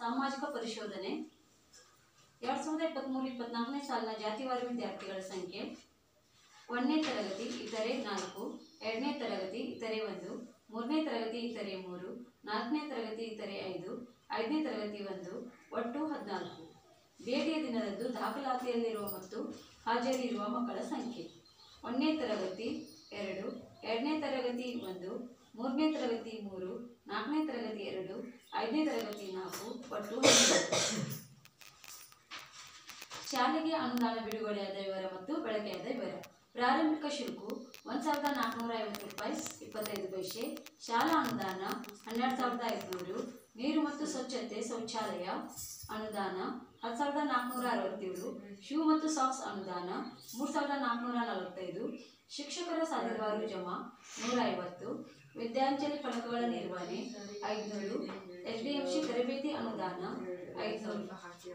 ಸಾಮಾಜಿಕ ಪರಿಶೋಧನೆ 2023-24 ಸಾಲಿನ ಜಾತಿವಾರು ವಿದ್ಯಾರ್ಥಿಗಳ ಸಂಖ್ಯೆ 1ನೇ ತರಗತಿ ಇತರೆ 4, 2ನೇ ತರಗತಿ ಇತರೆ 1, 3ನೇ ತರಗತಿ ಇತರೆ 3, 4ನೇ ತರಗತಿ ಇತರೆ 5, 5ನೇ ತರಗತಿ 1, ಒಟ್ಟು 14. ಭೇಟಿಯ ದಿನದಂದು ದಾಖಲಾತಿಯಲ್ಲಿರುವ ಮತ್ತು ಹಾಜರಿರುವ ಮಕ್ಕಳ ಸಂಖ್ಯೆ 1ನೇ ತರಗತಿ 2, 2ನೇ ತರಗತಿ 1, 3ನೇ ತರಗತಿ 3, 4ನೇ ತರಗತಿ 2, 5ನೇ ತರಗತಿ 4, ಒಟ್ಟು 12. ಶಾಲೆಗೆ ಅನುದಾನ ಬಿಡುಗಡೆಯಾದ ವಿವರ ಮತ್ತು ಬಳಕೆಯಾದ ವಿವರ. ಪ್ರಾರಂಭಿಕ ಶುಲ್ಕ 1450 ರೂಪಾಯಿ 25 ಪೈಸೆ. ಶಾಲಾ ಅನುದಾನ 12500. ನೀರು ಮತ್ತು ಸ್ವಚ್ಛತೆ ಶೌಚಾಲಯ ಅನುದಾನ 10467. ಶೂ ಮತ್ತು ಸಾಕ್ಸ್ ಅನುದಾನ 3445. ಶಿಕ್ಷಕರ ಸಾಲಿವಾರು ಜಮಾ 150. ವಿದ್ಯಾಂಜಲಿ ಫಲಕಗಳ ನಿರ್ವಹಣೆ 500. SDMC ತರಬೇತಿ ಅನುದಾನ 500.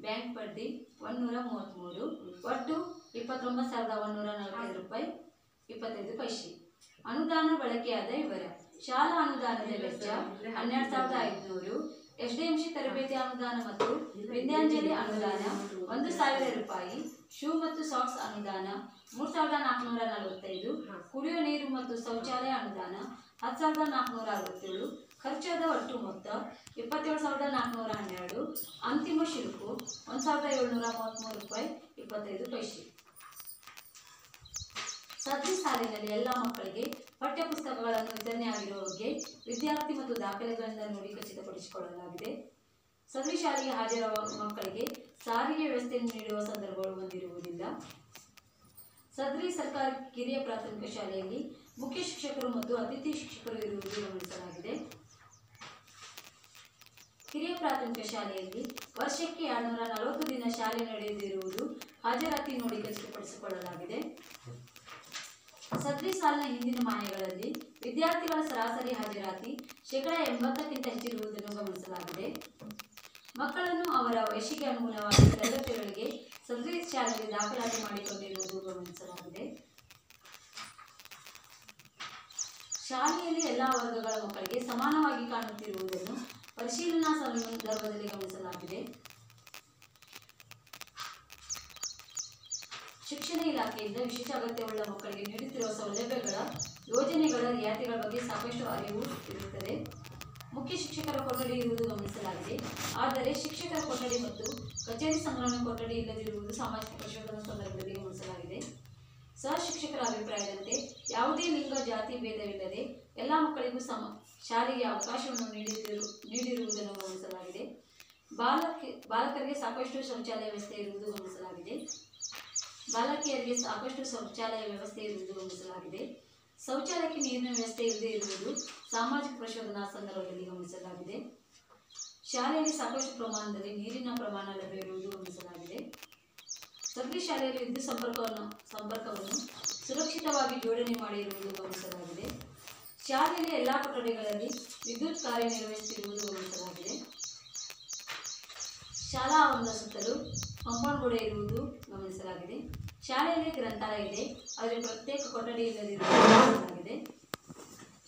ಬ್ಯಾಂಕ್ ಬಡ್ಡಿ 133. ಒಟ್ಟು 29145 ರೂಪಾಯಿ 25 ಪೈಸೆ. ಅನುದಾನ ಬಳಕೆಯಾದ ವಿವರ. ಶಾಲಾ ಅನುದಾನದ ವೆಚ್ಚ 12500. SDMC ತರಬೇತಿ ಅನುದಾನ ಮತ್ತು ವಿದ್ಯಾಂಜಲಿ ಅನುದಾನ 1000 ರೂಪಾಯಿ. ಶೂ ಮತ್ತು ಸಾಕ್ಸ್ ಅನುದಾನ 3445. ಕುಡಿಯುವ ನೀರು ಮತ್ತು ಶೌಚಾಲಯ ಅನುದಾನ 10467. ಖರ್ಚಾದ ಒಟ್ಟು ಮೊತ್ತ 27412. ಅಂತಿಮ ಶುಲ್ಕ 1733 ರೂಪಾಯಿ 25 ಪೈಸೆ. ಸದ್ರಿ ಸಾಲಿನಲ್ಲಿ ಎಲ್ಲ ಮಕ್ಕಳಿಗೆ ಪಠ್ಯಪುಸ್ತಕಗಳನ್ನು ವಿತರಣೆಯಾಗಿರುವ ಬಗ್ಗೆ ವಿದ್ಯಾರ್ಥಿ ಮತ್ತು ದಾಖಲೆಗಳಿಂದ ನೋಡಿ ಖಚಿತಪಡಿಸಿಕೊಳ್ಳಲಾಗಿದೆ. ಸದ್ರಿ ಶಾಲೆಗೆ ಹಾಜರಾಗುವ ಮಕ್ಕಳಿಗೆ ಸಾರಿಗೆ ವ್ಯವಸ್ಥೆಯನ್ನು ನೀಡುವ ಸಂದರ್ಭಗಳು ಹೊಂದಿರುವುದಿಲ್ಲ. ಸದ್ರಿ ಸರ್ಕಾರಿ ಕಿರಿಯ ಪ್ರಾಥಮಿಕ ಶಾಲೆಯಲ್ಲಿ ಮುಖ್ಯ ಶಿಕ್ಷಕರು ಮತ್ತು ಅತಿಥಿ ಶಿಕ್ಷಕರು ಇರುವುದು ಗಮನಿಸಲಾಗಿದೆ. ಕಿರಿಯ ಪ್ರಾಥಮಿಕ ಶಾಲೆಯಲ್ಲಿ ವರ್ಷಕ್ಕೆ 240 ದಿನ ಶಾಲೆ ನಡೆಯದಿರುವುದು ಹಾಜರಾತಿ ನೋಡಿ ಖಚಿತಪಡಿಸಿಕೊಳ್ಳಲಾಗಿದೆ. ಸದ್ರಿ ಸಾಲಿನ ಹಿಂದಿನ ಮಾನ್ಯಗಳಲ್ಲಿ ವಿದ್ಯಾರ್ಥಿಗಳ ಸರಾಸರಿ ಹಾಜರಾತಿ 80%ಕ್ಕಿಂತ ಹೆಚ್ಚಿರುವುದನ್ನು ಗಮನಿಸಲಾಗಿದೆ. ಮಕ್ಕಳನ್ನು ಅವರ ವಯಸ್ಸಿಗೆ ಅನುಗುಣವಾಗಿ ತರಗತಿಗಳಿಗೆ ಸದ್ರಿ ಶಾಲೆಗೆ ದಾಖಲಾತಿ ಮಾಡಿಕೊಂಡಿರುವುದು ಗಮನಿಸಲಾಗಿದೆ. ಶಾಲೆಯಲ್ಲಿ ಎಲ್ಲಾ ವರ್ಗಗಳ ಮಕ್ಕಳಿಗೆ ಸಮಾನವಾಗಿ ಕಾಣುತ್ತಿರುವುದನ್ನು ಪರಿಶೀಲನಾ ಸಂದರ್ಭದಲ್ಲಿ ಗಮನಿಸಲಾಗಿದೆ. ಶಿಕ್ಷಣ ಇಲಾಖೆಯಿಂದ ವಿಶೇಷ ಅಗತ್ಯವುಳ್ಳ ಮಕ್ಕಳಿಗೆ ನೀಡುತ್ತಿರುವ ಸೌಲಭ್ಯಗಳ, ಯೋಜನೆಗಳ, ರಿಯಾಯಿತಿಗಳ ಬಗ್ಗೆ ಸಾಕಷ್ಟು ಅರಿವು ಇರುತ್ತದೆ. ಮುಖ್ಯ ಶಿಕ್ಷಕರ ಕೊಠಡಿ ಇರುವುದು ಗಮನಿಸಲಾಗಿದೆ. ಆದರೆ ಶಿಕ್ಷಕರ ಕೊಠಡಿ ಮತ್ತು ಕಚೇರಿ ಸಂಗ್ರಹಣೆ ಕೊಠಡಿ ಇಲ್ಲದಿರುವುದು ಸಾಮಾಜಿಕ ಪರಿಶೋಧನಾ ಸಂದರ್ಭದಲ್ಲಿ ಗಮನಿಸಲಾಗಿದೆ. ಸಹ ಶಿಕ್ಷಕರ ಅಭಿಪ್ರಾಯದಂತೆ ಯಾವುದೇ ಲಿಂಗ ಜಾತಿ ಭೇದವಿಲ್ಲದೆ ಎಲ್ಲ ಮಕ್ಕಳಿಗೂ ಶಾಲೆಗೆ ಅವಕಾಶವನ್ನು ನೀಡಿರುವುದನ್ನು ಗಮನಿಸಲಾಗಿದೆ. ಬಾಲಕರಿಗೆ ಸಾಕಷ್ಟು ಶೌಚಾಲಯ ವ್ಯವಸ್ಥೆ ಇರುವುದು ಗಮನಿಸಲಾಗಿದೆ. ಬಾಲಕಿಯರಿಗೆ ಸಾಕಷ್ಟು ಶೌಚಾಲಯ ವ್ಯವಸ್ಥೆ ಇರುವುದು ಗಮನಿಸಲಾಗಿದೆ. ಶೌಚಾಲಯಕ್ಕೆ ನೀರಿನ ವ್ಯವಸ್ಥೆ ಇಲ್ಲದೆ ಇರುವುದು ಸಾಮಾಜಿಕ ಪರಿಶೋಧನಾ ಸಂದರ್ಭದಲ್ಲಿ ಗಮನಿಸಲಾಗಿದೆ. ಶಾಲೆಯಲ್ಲಿ ಸಾಕಷ್ಟು ಪ್ರಮಾಣದಲ್ಲಿ ನೀರಿನ ಪ್ರಮಾಣ ಲಭ್ಯವಿರುವುದು ಗಮನಿಸಲಾಗಿದೆ. ಸದ್ರಿ ಶಾಲೆಯಲ್ಲಿ ವಿದ್ಯುತ್ ಸಂಪರ್ಕವನ್ನು ಸುರಕ್ಷಿತವಾಗಿ ಜೋಡಣೆ ಮಾಡಿರುವುದು ಗಮನಿಸಲಾಗಿದೆ. ಶಾಲೆಯಲ್ಲಿ ಎಲ್ಲ ಕೊಠಡಿಗಳಲ್ಲಿ ವಿದ್ಯುತ್ ಕಾರ್ಯನಿರ್ವಹಿಸುತ್ತಿರುವುದು ಗಮನಿಸಲಾಗಿದೆ. ಶಾಲಾ ಆವರಣದ ಸುತ್ತಲೂ ಕಾಂಪೌಂಡ್ ಗೋಡೆ ಇರುವುದು ಗಮನಿಸಲಾಗಿದೆ. ಶಾಲೆಯಲ್ಲಿ ಗ್ರಂಥಾಲಯ ಇದೆ, ಆದರೆ ಪ್ರತ್ಯೇಕ ಕೊಠಡಿ ಇಲ್ಲದಿರುವುದು ಗಮನಿಸಲಾಗಿದೆ.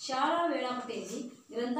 ಶಾಲಾ ವೇಳಾಪಟ್ಟಿಯಲ್ಲಿ ಗ್ರಂಥಾಲಯ